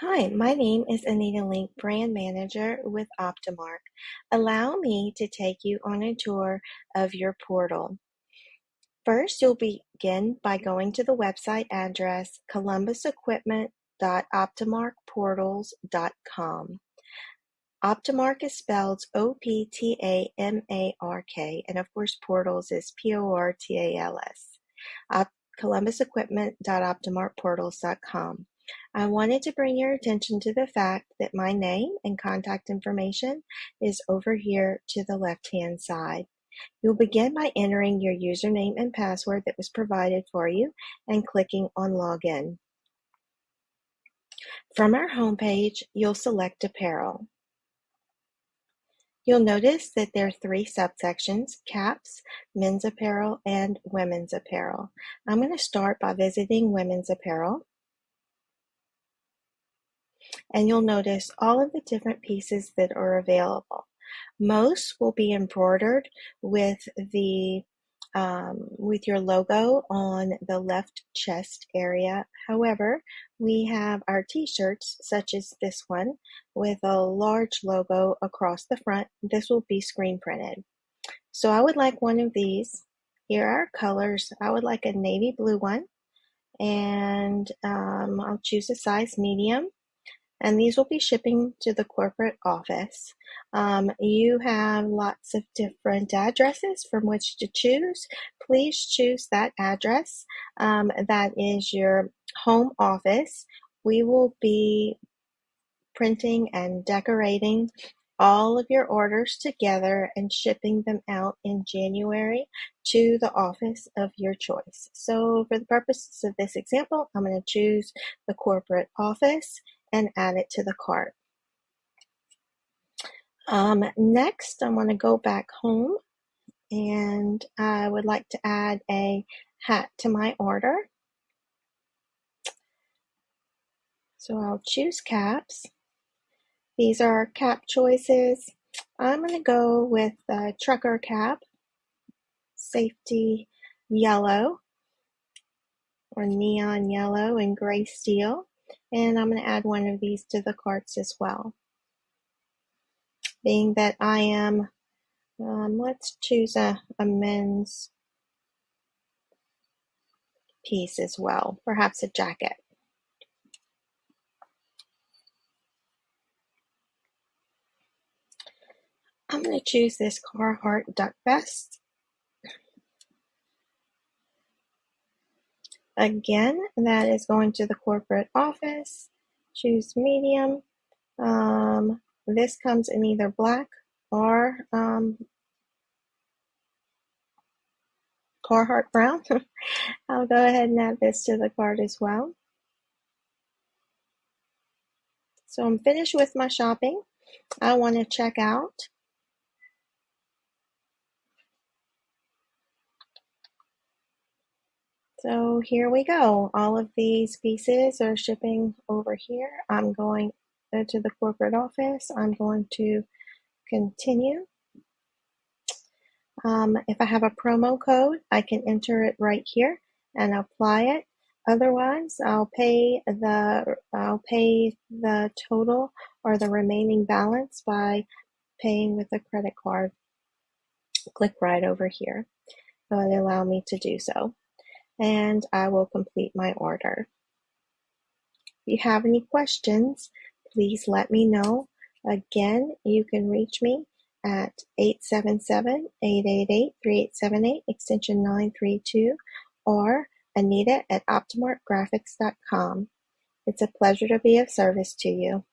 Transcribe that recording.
Hi, my name is Anita Link, Brand Manager with Optimark. Allow me to take you on a tour of your portal. First, you'll begin by going to the website address columbusequipment.optimarkportals.com. Optimark is spelled Optamark, and of course, portals is Portals. columbusequipment.optimarkportals.com. I wanted to bring your attention to the fact that my name and contact information is over here to the left-hand side. You'll begin by entering your username and password that was provided for you and clicking on Login. From our homepage, you'll select Apparel. You'll notice that there are three subsections: caps, men's apparel, and women's apparel. I'm going to start by visiting women's apparel. And you'll notice all of the different pieces that are available. Most will be embroidered with with your logo on the left chest area. However, we have our t-shirts, such as this one, with a large logo across the front. This will be screen printed. So I would like one of these. Here are our colors. I would like a navy blue one, and I'll choose a size medium. And these will be shipping to the corporate office. You have lots of different addresses from which to choose. Please choose that address. That is your home office. We will be printing and decorating all of your orders together and shipping them out in January to the office of your choice. So for the purposes of this example, I'm going to choose the corporate office and add it to the cart. Next, I'm going to go back home, and I would like to add a hat to my order. So I'll choose caps. These are cap choices. I'm going to go with the trucker cap, safety yellow, or neon yellow and gray steel. And I'm going to add one of these to the carts as well. Being that I am, let's choose a men's piece as well, perhaps a jacket. I'm going to choose this Carhartt duck vest. Again, that is going to the corporate office. Choose medium. This comes in either black or Carhartt brown. I'll go ahead and add this to the cart as well. So I'm finished with my shopping. I want to check out. So here we go. All of these pieces are shipping over here. I'm going to the corporate office. I'm going to continue. If I have a promo code, I can enter it right here and apply it. Otherwise, I'll pay the total or the remaining balance by paying with a credit card. Click right over here. It will allow me to do so, and I will complete my order. If you have any questions, please let me know. Again, you can reach me at 877-888-3878, extension 932, or Anita at optimarkgraphics.com. It's a pleasure to be of service to you.